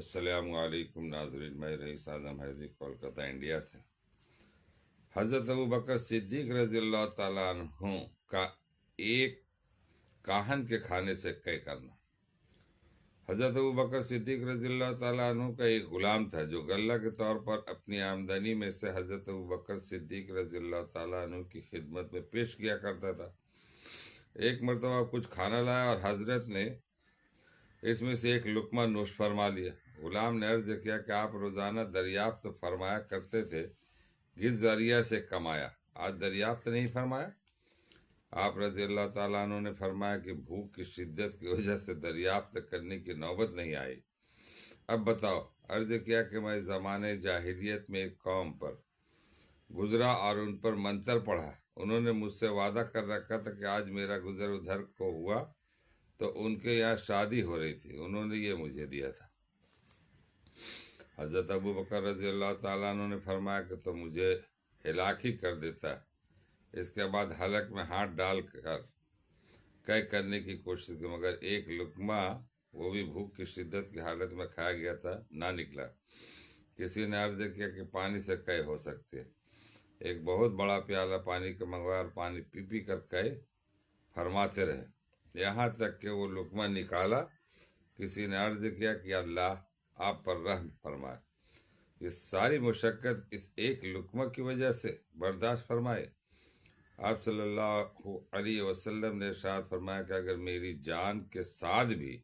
السلام علیکم ناظرین، میں رئیس اعظم حیدری کولکتہ انڈیا سے۔ حضرت ابوبکر صدیق رضی اللہ تعالیٰ عنہ کا ایک کاہن کے کھانے سے قے کرنا۔ حضرت ابوبکر صدیق رضی اللہ تعالیٰ عنہ کا ایک غلام تھا جو غلہ کے طور پر اپنی آمدنی میں سے حضرت ابوبکر صدیق رضی اللہ تعالیٰ عنہ کی خدمت میں پیش کیا کرتا تھا۔ ایک مرتبہ کچھ کھانا لایا اور حضرت نے اس میں سے ایک لقمہ نوش فرما لیا۔ غلام نے عرض کیا کہ آپ روزانہ دریافت فرمایا کرتے تھے، کس ذریعہ سے کمایا؟ آج دریافت نہیں فرمایا؟ آپ رضی اللہ تعالیٰ عنہ نے فرمایا کہ بھوک کی شدت کی وجہ سے دریافت کرنے کی نوبت نہیں آئی۔ اب بتاؤ۔ عرض کیا کہ میں زمانے جاہلیت میں ایک قوم پر گزرا اور ان پر منتر پڑھا۔ انہوں نے مجھ سے وعدہ کر رکھا تھا کہ آج میرا گزر ادھر کو ہوا تو ان کے یہاں شادی ہو رہی تھی، انہوں نے یہ مجھے دیا تھا۔ حضرت ابوبکر رضی اللہ تعالیٰ عنہ نے فرمایا کہ تو مجھے ہلاک ہی کر دیتا۔ اس کے بعد حلق میں ہاتھ ڈال کر قے کرنے کی کوشش کی، مگر ایک لقمہ، وہ بھی بھوک کی شدت کی حالت میں کھایا گیا تھا، نہ نکلا۔ کسی نے عرض کیا کہ پانی سے قے ہو سکتے۔ ایک بہت بڑا پیالہ پانی کا منگوایا اور پانی پی پی کر قے فرماتے رہے، یہاں تک کہ وہ لقمہ نکالا۔ کسی نے عرض کیا کہ اللہ آپ پر رحم فرمائے، یہ ساری مشقت اس ایک لقمہ کی وجہ سے برداشت فرمائے۔ آپ صلی اللہ علیہ وسلم نے ارشاد فرمایا کہ اگر میری جان کے ساتھ بھی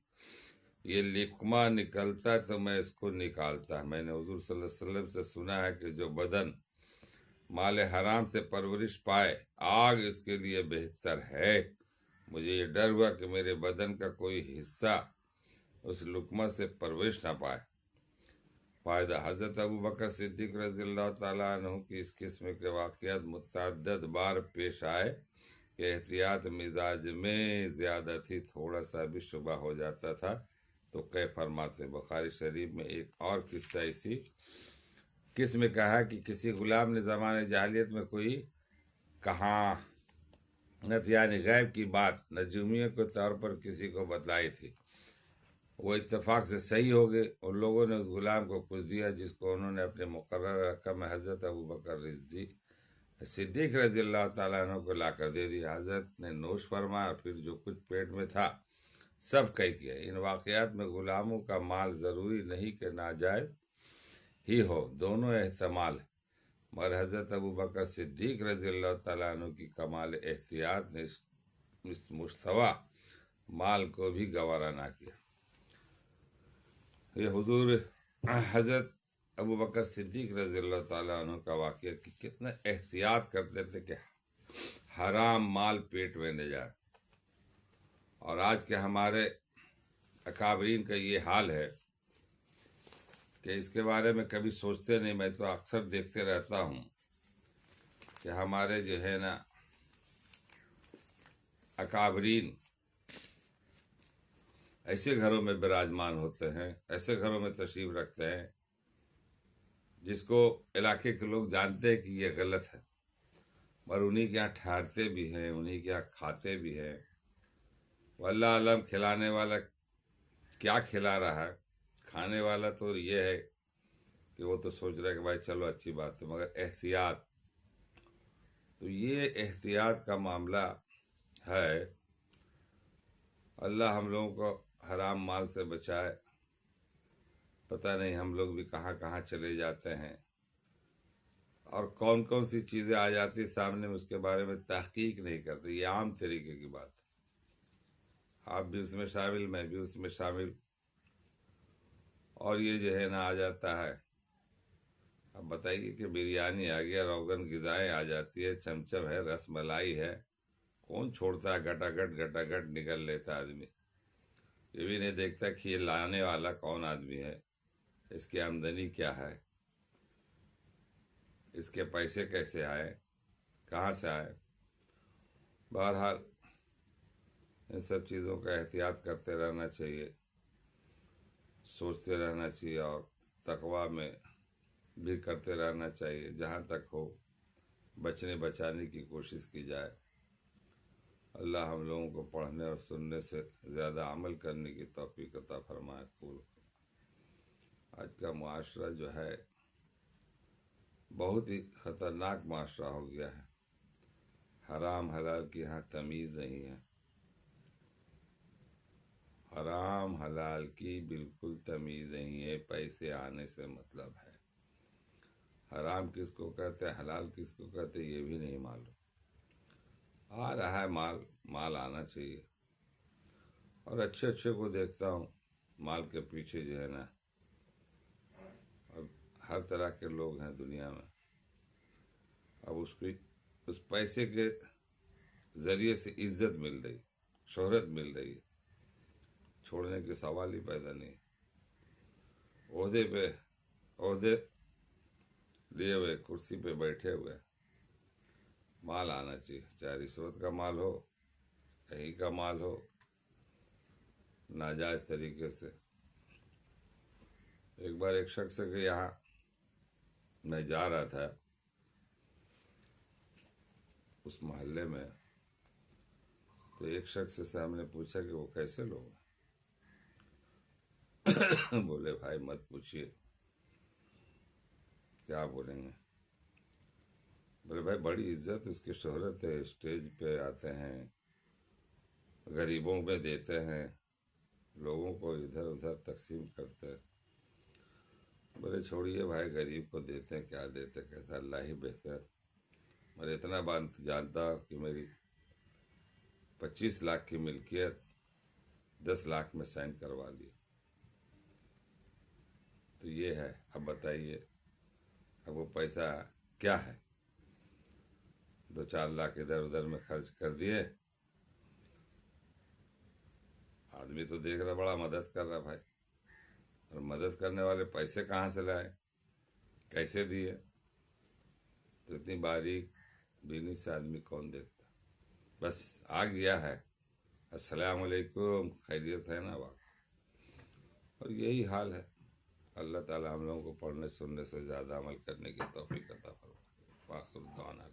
یہ لقمہ نکلتا تو میں اس کو نکالتا۔ میں نے حضور صلی اللہ علیہ وسلم سے سنا ہے کہ جو بدن مال حرام سے پرورش پائے، آگ اس کے لیے بہتر ہے۔ مجھے یہ ڈر ہوا کہ میرے بدن کا کوئی حصہ اس لقمہ سے پرورش نہ پائے۔ فائدہ: حضرت ابوبکر صدیق رضی اللہ تعالیٰ عنہ کی اس قسم کے واقعات متعدد بار پیش آئے کہ احتیاط مزاج میں زیادہ تھی، تھوڑا سا بھی شبہ ہو جاتا تھا تو قے فرماتے۔ بخاری شریف میں ایک اور قصہ اسی قسم کا ہے کہ کسی غلام نے زمانے جاہلیت میں کوئی کہانت یعنی غیب کی بات نجومیوں کے طور پر کسی کو بتلائی تھی۔ وہ اتفاق سے صحیح ہو گئے۔ ان لوگوں نے اس غلام کو کچھ دیا جس کو انہوں نے اپنے مقررہ رقم میں حضرت ابوبکر صدیق رضی اللہ تعالیٰ عنہ کو لا کر دے دیا۔ حضرت نے نوش فرمایا، پھر جو کچھ پیٹ میں تھا سب قے کیا۔ ان واقعات میں غلاموں کا مال ضروری نہیں کہ ناجائز ہی ہو، دونوں احتمال ہے، مگر حضرت ابوبکر صدیق رضی اللہ تعالیٰ عنہ کی کمال احتیاط نے اس مشتبہ مال کو بھی گوارا نہ کیا۔ یہ حضور حضرت ابوبکر صدیق رضی اللہ تعالیٰ عنہ کا واقعہ کہ کتنا احتیاط کرتے تھے کہ حرام مال پیٹ میں نہ جائے۔ اور آج کے ہمارے اکابرین کا یہ حال ہے کہ اس کے بارے میں کبھی سوچتے نہیں۔ میں تو اکثر دیکھتے رہتا ہوں کہ ہمارے جو ہے نا اکابرین ایسے گھروں میں براجمان ہوتے ہیں، ایسے گھروں میں تشریف رکھتے ہیں جس کو علاقے کے لوگ جانتے ہیں کہ یہ غلط ہے، اور انہی کے یہاں ٹھہرتے بھی ہیں، انہی کے یہاں کھاتے بھی ہیں۔ واللہ عالم کھلانے والا کیا کھلا رہا ہے، کھانے والا تو یہ ہے کہ وہ تو سوچ رہا ہے کہ بھائی چلو اچھی بات ہے، مگر احتیاط، تو یہ احتیاط کا معاملہ ہے۔ اللہ ہم لوگوں کو حرام مال سے بچائے۔ پتہ نہیں ہم لوگ بھی کہاں کہاں چلے جاتے ہیں اور کون کون سی چیزیں آ جاتی ہیں سامنے، اس کے بارے میں تحقیق نہیں کرتے۔ یہ عام طریقے کی بات ہے، آپ بھی اس میں شامل، میں بھی اس میں شامل، اور یہ جو ہے نا آ جاتا ہے۔ اب بتائیے کہ بریانی آ گیا، روغن غذائیں آ جاتی ہے، چمچم ہے، رس ملائی ہے، کون چھوڑتا ہے؟ گٹا گٹ نکل لیتا آدمی۔ یہ بھی نہیں دیکھتا کہ یہ لانے والا کون آدمی ہے، اس کی آمدنی کیا ہے، اس کے پیسے کیسے آئے، کہاں سے آئے۔ بہرحال ان سب چیزوں کا احتیاط کرتے رہنا چاہیے، سوچتے رہنا چاہیے، اور تقویٰ میں بھی کرتے رہنا چاہیے۔ جہاں تک ہو بچانے کی کوشش کی جائے۔ اللہ ہم لوگوں کو پڑھنے اور سننے سے زیادہ عمل کرنے کی توفیق عطا فرمائے۔ آج کا معاشرہ جو ہے بہت ہی خطرناک معاشرہ ہو گیا ہے. حرام حلال کی یہاں تمیز نہیں ہے. حرام حلال کی بالکل تمیز نہیں ہے. پیسے آنے سے مطلب ہے. حرام کس کو کہتے ہیں حلال کس کو کہتے ہیں یہ بھی نہیں معلوم. آ رہا ہے مال آنا چاہیے. اور اچھے اچھے کو دیکھتا ہوں مال کے پیچھے جو ہے نا، اب ہر طرح کے لوگ ہیں دنیا میں. اب اس پیسے کے ذریعے سے عزت مل رہی، شہرت مل رہی ہے، چھوڑنے کے سوال ہی پیدا نہیں. عہدے لیے ہوئے، کرسی پہ بیٹھے ہوئے، مال آنا چاہیے، چاہے رشوت کا مال ہو، کہیں کا مال ہو، ناجائز طریقے سے. ایک بار ایک شخص کے یہاں میں جا رہا تھا اس محلے میں، تو ایک شخص سے ہم نے پوچھا کہ وہ کیسے لوگ ہیں. بولے بھائی مت پوچھیے. کیا بولیں گے؟ بولے بھائی بڑی عزت اس کی شہرت ہے، اسٹیج پہ آتے ہیں، غریبوں میں دیتے ہیں، لوگوں کو ادھر ادھر تقسیم کرتے ہیں. بولے چھوڑیے بھائی غریب کو دیتے ہیں کیا دیتے، کہتا اللہ ہی بہتر. میں اتنا بات جانتا کہ میری 25 لاکھ کی ملکیت 10 لاکھ میں سائن کروا لی. تو یہ ہے. اب بتائیے اب وہ پیسہ کیا ہے؟ 2-4 لاکھ ادھر ادھر میں خرچ کر دیے. آدمی تو دیکھ رہا بڑا مدد کر رہا بھائی، اور مدد کرنے والے پیسے کہاں سے لائے، کیسے دیے؟ تو اتنی باریک بینی سے آدمی کون دیکھتا؟ بس آ گیا ہے، السلام علیکم، خیریت ہے نا واقع. اور یہی حال ہے. اللہ تعالی ہم لوگوں کو پڑھنے سننے سے زیادہ عمل کرنے کی توفیق عطا فرمائے. واخر دعوانا